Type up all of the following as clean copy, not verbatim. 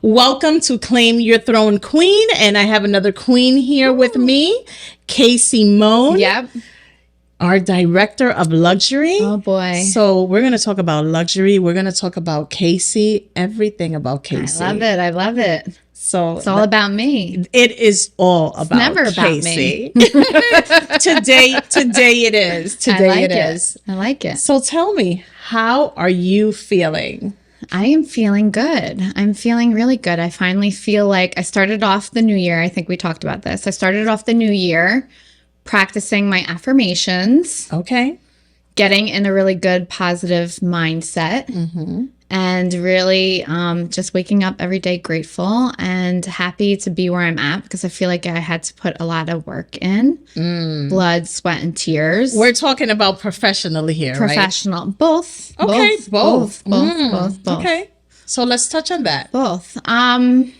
Welcome to Claim Your Throne Queen, and I have another queen here with me, Cassandra Mone. Yep. Our director of luxury. Oh boy. So we're going to talk about luxury. We're going to talk about Casey, everything about Casey. I love it. I love it. So it's all about me. It is all about never about Casey. me. Today it is. Today it is. I like it. So tell me, how are you feeling? I am feeling good. I'm feeling really good. I finally feel like I started off the new year. I think we talked about this. I started off the new year practicing my affirmations. Okay. Getting in a really good positive mindset. Mm-hmm. And really just waking up every day grateful and happy to be where I'm at, because I feel like I had to put a lot of work in. Blood, sweat, and tears. We're talking about professionally here, Professional. right? Both. Okay, both. Both. Okay. So let's touch on that. Both. Oh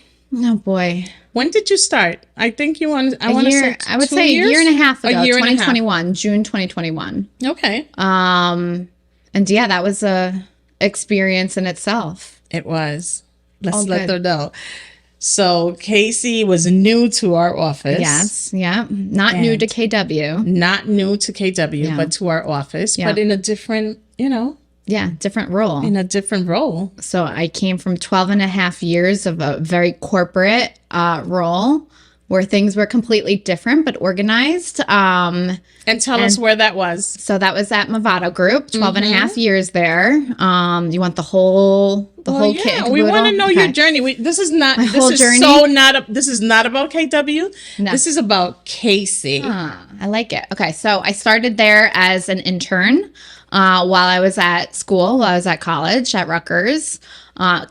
boy. When did you start? I think you want. I would say a year and a half ago. 2021, June 2021. Okay. And yeah, that was a experience in itself. It was. Let's let them know. So Casey was new to our office. Yes. Yeah. Not new to KW. Not new to KW, but to our office. Yeah. But in a different, Yeah, different role. In a different role. So I came from 12 and a half years of a very corporate role where things were completely different but organized. And tell us where that was. So that was at Movado Group, 12 and a half years there. You want the whole kit? We want to know your journey. This is not about KW. No. This is about Casey. I like it. Okay, so I started there as an intern while I was at school, while I was at college at Rutgers.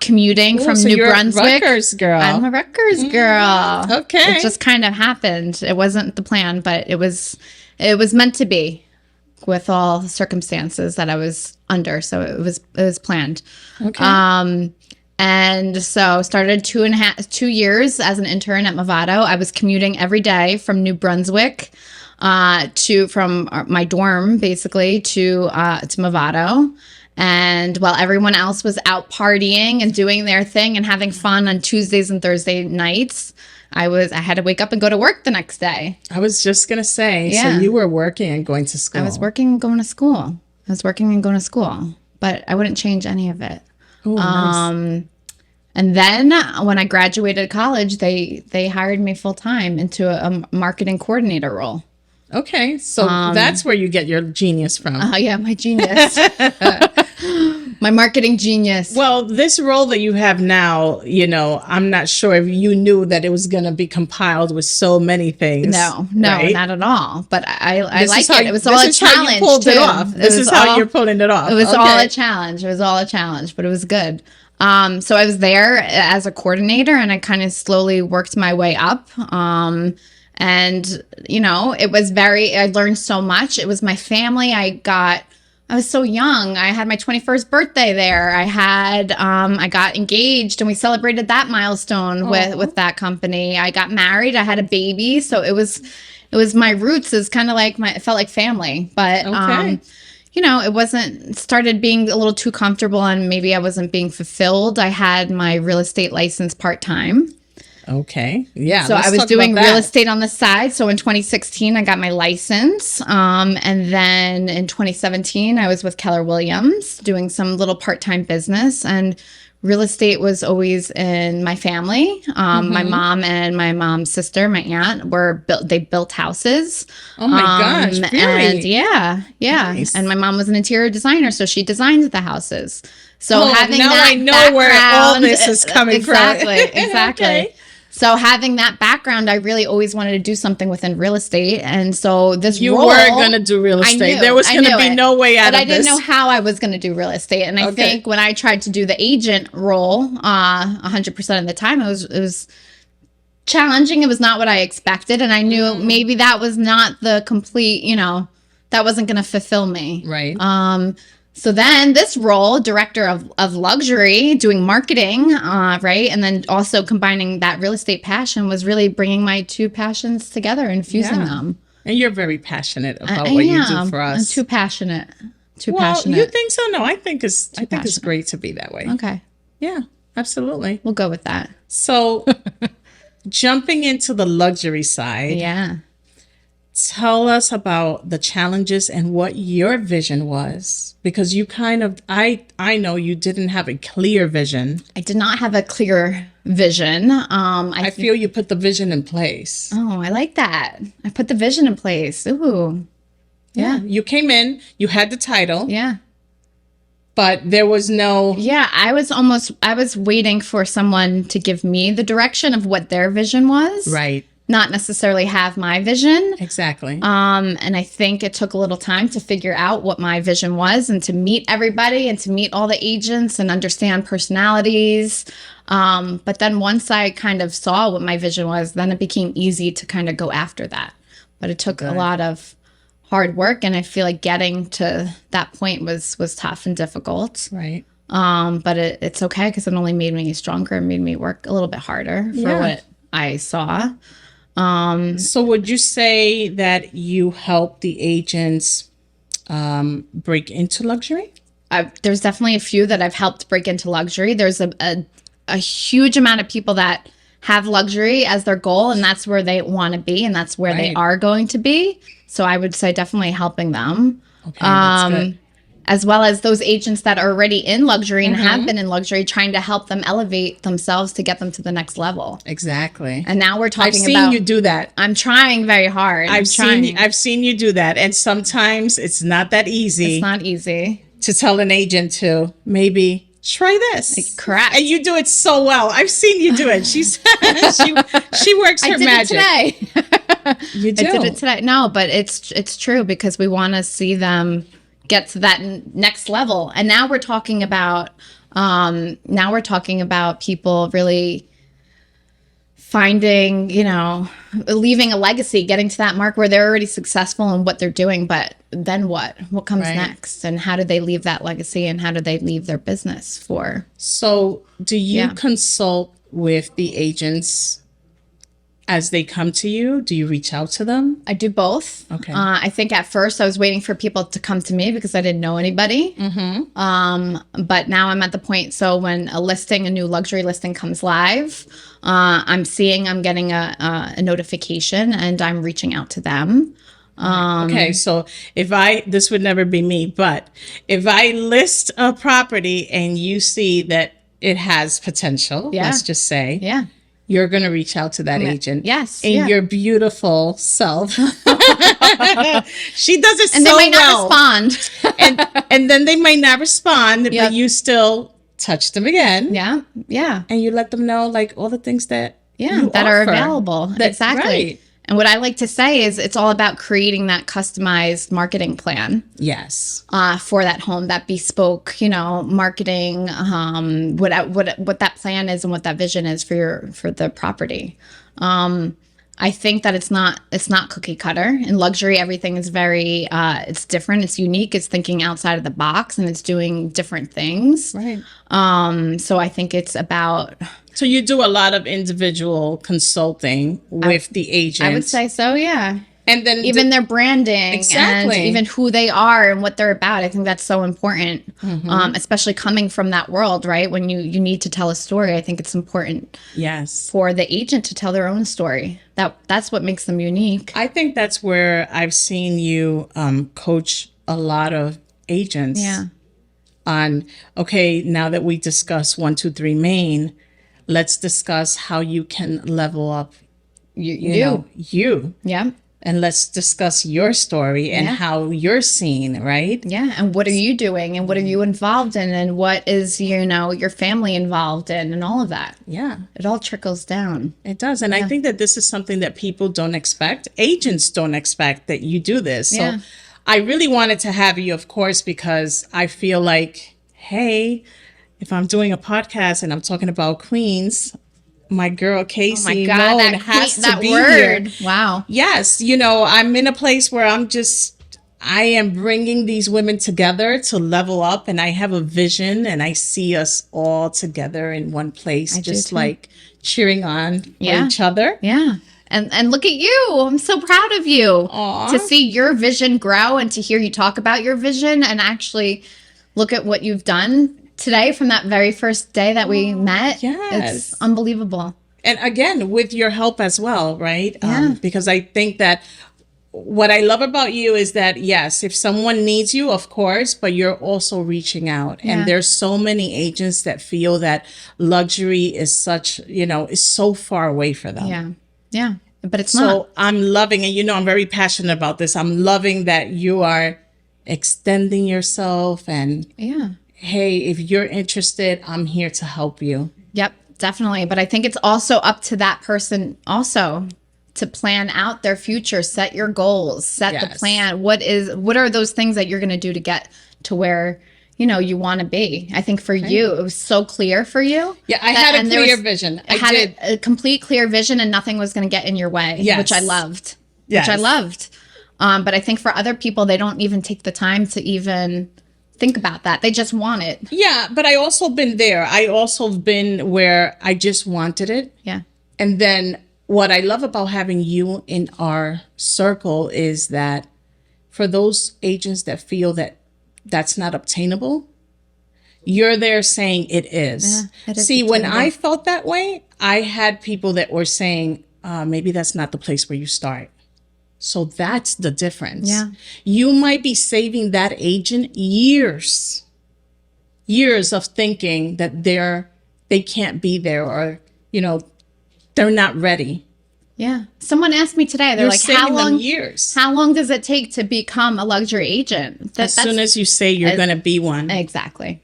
Commuting from New Brunswick. Rutgers girl. I'm a Rutgers girl. Okay. It just kind of happened. It wasn't the plan, but it was meant to be with all the circumstances that I was under. So it was planned. Okay. And so started 2 years as an intern at Movado. I was commuting every day from New Brunswick from my dorm basically to Movado. And while everyone else was out partying and doing their thing and having fun on Tuesdays and Thursday nights, I had to wake up and go to work the next day. I was just going to say, so you were working and going to school. I was working and going to school. But I wouldn't change any of it. Ooh, nice. And then when I graduated college, they hired me full time into a marketing coordinator role. Okay, so that's where you get your genius from. Yeah, my genius. My marketing genius. Well, this role that you have now, I'm not sure if you knew that it was going to be compiled with so many things. No, right? Not at all. But I like it. It was all a challenge. This is how you're pulling it off. It was all a challenge. But it was good. So I was there as a coordinator, and I kind of slowly worked my way up. And, it was I learned so much. It was my family. I was so young. I had my 21st birthday there. I got engaged, and we celebrated that milestone with that company. I got married. I had a baby. So it was my roots is kind of like it felt like family, but, it started being a little too comfortable, and maybe I wasn't being fulfilled. I had my real estate license part-time. Okay. Yeah. So I was doing real estate on the side. So in 2016, I got my license. And then in 2017, I was with Keller Williams doing some little part-time business. And real estate was always in my family. My mom and my mom's sister, my aunt, they built houses. Oh my gosh. Really? And yeah. Nice. And my mom was an interior designer, so she designed the houses. So having now that I know where all this is coming from. Exactly. Okay. So having that background, I really always wanted to do something within real estate. And so this you role... were going to do real estate. There was going to be no way out of this. But I didn't know how I was going to do real estate. And I think when I tried to do the agent role 100% of the time, it was challenging. It was not what I expected. And I knew maybe that was not the complete, that wasn't going to fulfill me. Right. So then this role, director of luxury, doing marketing, right? And then also combining that real estate passion was really bringing my two passions together and fusing them. And you're very passionate about what you do for us. I'm too passionate. Well, you think so? No, I think it's great to be that way. Okay. Yeah. absolutely. We'll go with that. So jumping into the luxury side, Yeah. tell us about the challenges and what your vision was, because you kind of, I know you didn't have a clear vision. I did not have a clear vision. I feel you put the vision in place. Oh, I like that. I put the vision in place. Ooh. Yeah. You came in, you had the title, Yeah. but there was no, Yeah. I was waiting for someone to give me the direction of what their vision was. right, Not necessarily have my vision. exactly. And I think it took a little time to figure out what my vision was and to meet everybody and to meet all the agents and understand personalities. But then once I kind of saw what my vision was, then it became easy to kind of go after that. But it took a lot of hard work, and I feel like getting to that point was tough and difficult. Right. But it's okay because it only made me stronger and made me work a little bit harder for what I saw. So would you say that you help the agents break into luxury? There's definitely a few that I've helped break into luxury. There's a huge amount of people that have luxury as their goal, and that's where they want to be, and that's where they are going to be. So I would say definitely helping them. Okay, that's good. As well as those agents that are already in luxury and have been in luxury, trying to help them elevate themselves to get them to the next level. Exactly. And now we're talking I've seen you do that. I'm trying very hard. I've seen you do that, and sometimes it's not that easy. It's not easy to tell an agent to maybe try this. Correct. And you do it so well. I've seen you do it. She works her magic. I did it today. You do. I did it today. No, but it's true because we want to see them get to that next level. And now we're talking about people really finding, leaving a legacy, getting to that mark where they're already successful in what they're doing. But then what? What comes next? And how do they leave that legacy, and how do they leave their business for? So do you consult with the agents as they come to you? Do you reach out to them? I do both. Okay. I think at first I was waiting for people to come to me because I didn't know anybody. But now I'm at the point, so when a new luxury listing comes live, I'm getting a notification, and I'm reaching out to them. Okay, so this would never be me, but if I list a property and you see that it has potential, let's just say, you're going to reach out to that agent. Yes. In your beautiful self. She does it and so well. And they might not respond. and then they might not respond, but you still touch them again. Yeah. Yeah. And you let them know like all the things that you that offer. are available. Exactly. Right. And what I like to say is it's all about creating that customized marketing plan. Yes. For that home, that bespoke, marketing, what that plan is and what that vision is for the property. I think that it's not cookie cutter. In luxury, everything is very it's different, it's unique, it's thinking outside of the box, and it's doing different things. Right. So I think it's about. So you do a lot of individual consulting with the agent. I would say so, yeah. And then even their branding and even who they are and what they're about. I think that's so important, especially coming from that world, right? When you need to tell a story, I think it's important for the agent to tell their own story. That's what makes them unique. I think that's where I've seen you coach a lot of agents on, okay, now that we discuss 1, 2, 3 Main, let's discuss how you can level up you. Yeah. And let's discuss your story and how you're seen, right? Yeah. And what are you doing? And what are you involved in? And what is, your family involved in and all of that? Yeah. It all trickles down. It does. And I think that this is something that people don't expect. Agents don't expect that you do this. So I really wanted to have you, of course, because I feel like, hey, if I'm doing a podcast and I'm talking about queens, my girl Casey Mone has to be here. Wow. Yes. I'm in a place where I am bringing these women together to level up, and I have a vision, and I see us all together in one place, just like cheering on for each other. Yeah. And look at you. I'm so proud of you. Aww. To see your vision grow and to hear you talk about your vision and actually look at what you've done today, from that very first day that we met, yes. it's unbelievable. And again, with your help as well, right? Yeah. Because I think that what I love about you is that, yes, if someone needs you, of course, but you're also reaching out. Yeah. And there's so many agents that feel that luxury is such, is so far away for them. Yeah. Yeah. But it's So not. I'm loving, and I'm very passionate about this. I'm loving that you are extending yourself and, Yeah. hey, if you're interested, I'm here to help you. Yep, definitely. But I think it's also up to that person also to plan out their future, set your goals, set the Yes. plan. What are those things that you're going to do to get to where, you want to be? I think for you, it was so clear for you. Yeah, I had a clear vision. I had did. a complete clear vision and nothing was going to get in your way, Yes. which I loved. Yes. Which I loved. But I think for other people, they don't even take the time to even think about that. They just want it. Yeah, but I also been there. I also been where I just wanted it. Yeah. And then what I love about having you in our circle is that for those agents that feel that that's not obtainable, you're there saying it is. Yeah, it is See, when obtainable. I felt that way, I had people that were saying, maybe that's not the place where you start. So that's the difference. Yeah. You might be saving that agent years of thinking that they can't be there, or, they're not ready. Yeah. Someone asked me today, they're You're like, saving them years. how long does it take to become a luxury agent? As soon as you say you're going to be one. Exactly.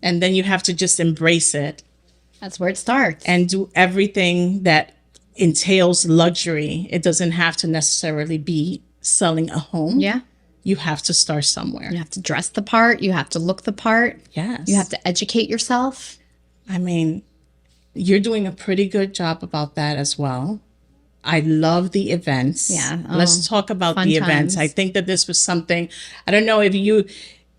And then you have to just embrace it That's where it starts. and do everything that entails luxury. It doesn't have to necessarily be selling a home. Yeah. You have to start somewhere. You have to dress the part. You have to look the part. Yes. You have to educate yourself. I mean, you're doing a pretty good job about that as well. I love the events. Yeah. Let's talk about fun the events. times. I think that this was something, I don't know if you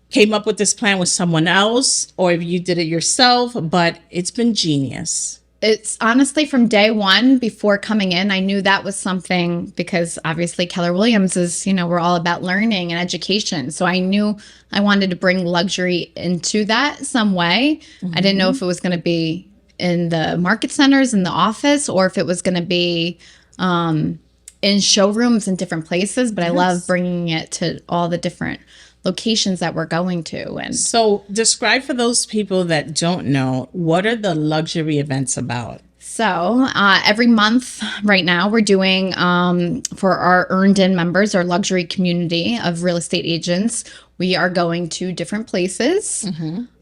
came up with this plan with someone else or if you did it yourself, but it's been genius. It's honestly from day one before coming in, I knew that was something because obviously Keller Williams is, we're all about learning and education. So I knew I wanted to bring luxury into that some way. Mm-hmm. I didn't know if it was going to be in the market centers, in the office, or if it was going to be in showrooms in different places. But yes. I love bringing it to all the different locations that we're going to. And so describe for those people that don't know, what are the luxury events about? So every month right now we're doing for our earned in members, our luxury community of real estate agents, we are going to different places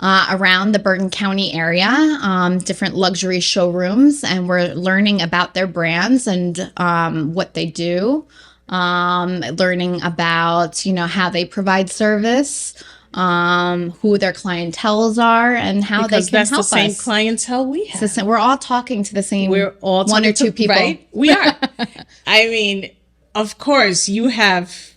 around the Bergen County area, different luxury showrooms, and we're learning about their brands and what they do. Learning about, how they provide service, who their clientels are, and how because they can that's help the same us. clientele we have. We're all talking to the same We're all one or two people. Right? We are. I mean, of course, you have.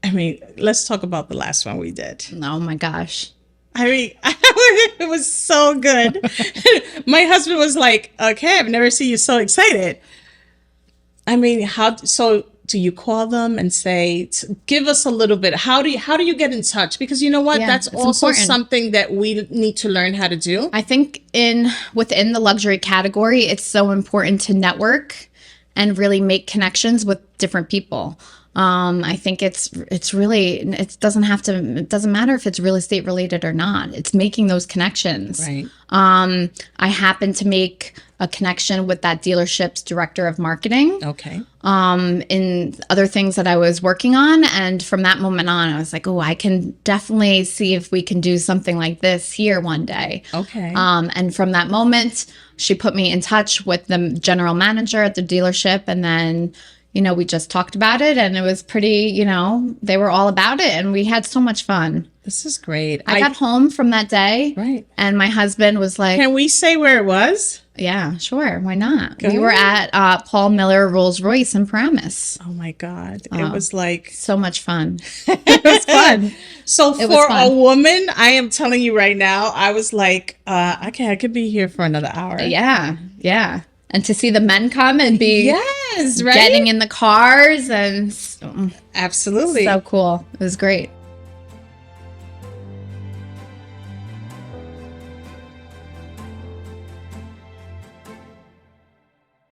I mean, let's talk about the last one we did. Oh my gosh. I mean, it was so good. My husband was like, okay, I've never seen you so excited. I mean, so do you call them and say, give us a little bit? How do you get in touch? Because you know what? Yeah, that's also important. something that we need to learn how to do. I think within the luxury category, it's so important to network and really make connections with different people. I think it's really, it doesn't matter if it's real estate related or not. It's making those connections. Right. I happened to make a connection with that dealership's director of marketing. Okay. In other things that I was working on. And from that moment on, I was like, oh, I can definitely see if we can do something like this here one day. Okay. And from that moment, she put me in touch with the general manager at the dealership. And then, we just talked about it and it was pretty, they were all about it and we had so much fun. This is great. I got home from that day. Right. And my husband was like, can we say where it was? Yeah, sure. Why not? Go We were ahead. at Paul Miller Rolls Royce in Paramus. Oh my God. It was like, So much fun. it was fun. So was for fun. a woman, I am telling you right now, I was like, okay, I could be here for another hour. Yeah, yeah. And to see the men come and be Yes, right? getting in the cars and Absolutely. so cool. It was great.